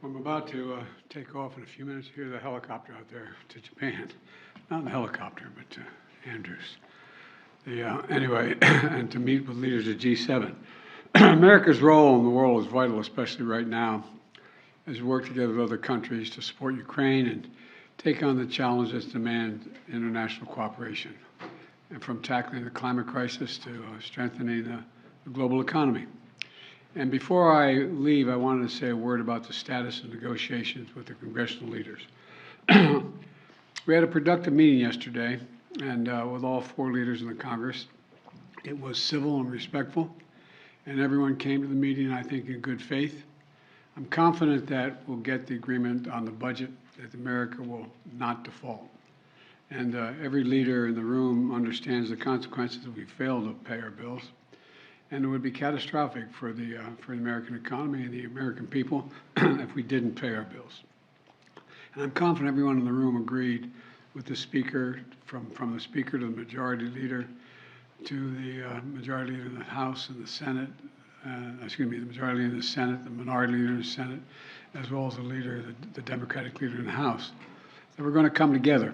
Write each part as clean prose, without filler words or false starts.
I'm about to take off in a few minutes. Hear the helicopter out there to Japan. Not the helicopter, but to Andrews. Anyway, and to meet with leaders of G7. America's role in the world is vital, especially right now, as we work together with other countries to support Ukraine and take on the challenges that demand international cooperation, and from tackling the climate crisis to strengthening the global economy. And before I leave, I wanted to say a word about the status of negotiations with the congressional leaders. We had a productive meeting yesterday, and with all four leaders in the Congress. It was civil and respectful, and everyone came to the meeting, I think, in good faith. I'm confident that we'll get the agreement on the budget, that America will not default. And every leader in the room understands the consequences if we fail to pay our bills. And it would be catastrophic for the American economy and the American people if we didn't pay our bills. And I'm confident everyone in the room agreed with the speaker, from the speaker to the majority leader, to the majority leader in the House and the Senate, the majority leader in the Senate, the minority leader in the Senate, as well as the Democratic leader in the House, that we're going to come together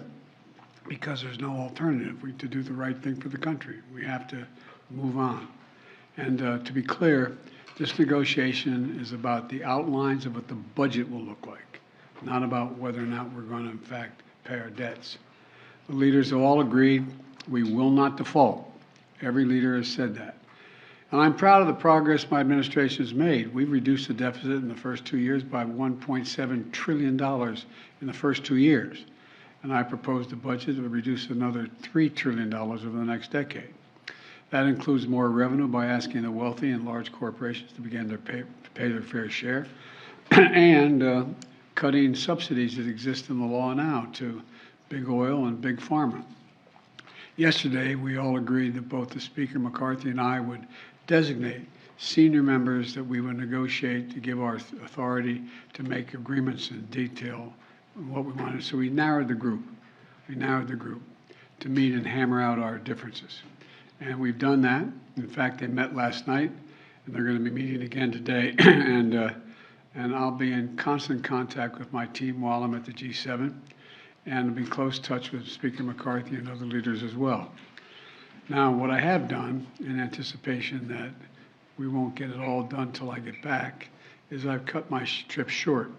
because there's no alternative to do the right thing for the country. We have to move on. And to be clear, this negotiation is about the outlines of what the budget will look like, not about whether or not we're going to, in fact, pay our debts. The leaders have all agreed we will not default. Every leader has said that. And I'm proud of the progress my administration has made. We've reduced the deficit in the first 2 years by $1.7 trillion in the first 2 years. And I proposed a budget that would reduce another $3 trillion over the next decade. That includes more revenue by asking the wealthy and large corporations to begin to pay their fair share, and cutting subsidies that exist in the law now to big oil and big pharma. Yesterday, we all agreed that both the Speaker McCarthy and I would designate senior members that we would negotiate to give our authority to make agreements in detail on what we wanted. So we narrowed the group. To meet and hammer out our differences. And we've done that. In fact, they met last night, and they're going to be meeting again today. And I'll be in constant contact with my team while I'm at the G7, and I'll be in close touch with Speaker McCarthy and other leaders as well. Now, what I have done, in anticipation that we won't get it all done till I get back, is I've cut my trip short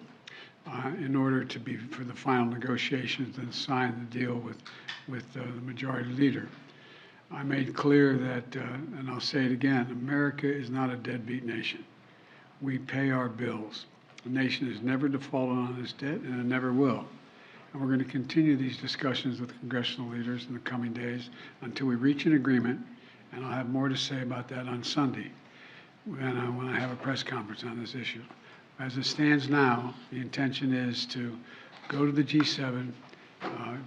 in order to be for the final negotiations and sign the deal with the majority leader. I made clear that, and I'll say it again, America is not a deadbeat nation. We pay our bills. The nation has never defaulted on its debt, and it never will. And we're going to continue these discussions with congressional leaders in the coming days until we reach an agreement, and I'll have more to say about that on Sunday when I have a press conference on this issue. As it stands now, the intention is to go to the G7,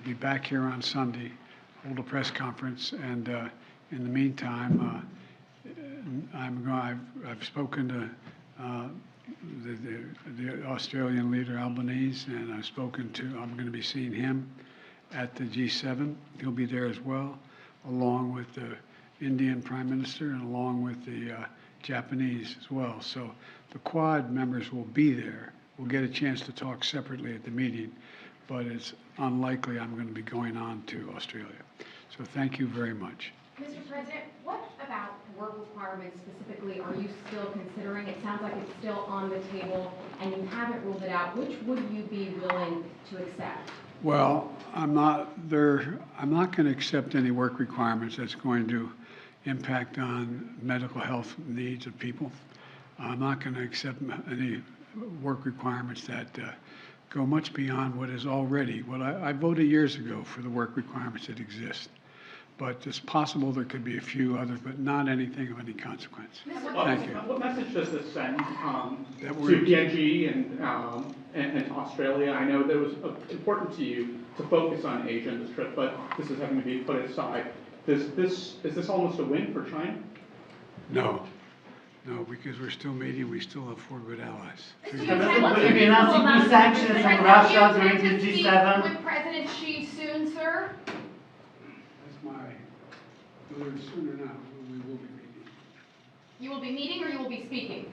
be back here on Sunday, hold a press conference, and in the meantime, I've spoken to the Australian leader Albanese, and I'm going to be seeing him at the G7. He'll be there as well, along with the Indian Prime Minister and along with the Japanese as well. So the Quad members will be there. We'll get a chance to talk separately at the meeting, but it's unlikely I'm going to be going on to Australia. So thank you very much. Mr. President, what about work requirements specifically are you still considering? It sounds like it's still on the table and you haven't ruled it out. Which would you be willing to accept? Well, I'm not going to accept any work requirements that's going to impact on medical health needs of people. I'm not going to accept any work requirements that go much beyond what is already. I voted years ago for the work requirements that exist. But it's possible there could be a few others, but not anything of any consequence. Thank you. What message does this send to PNG and Australia? I know that it was important to you to focus on Asia in this trip, but this is having to be put aside. Is this almost a win for China? No, because we're still meeting. We still have four good allies. Will you be announcing new sanctions on Russia during the G7? With President Xi soon, sir? Whether it's soon or not, we will be meeting. You will be meeting or you will be speaking?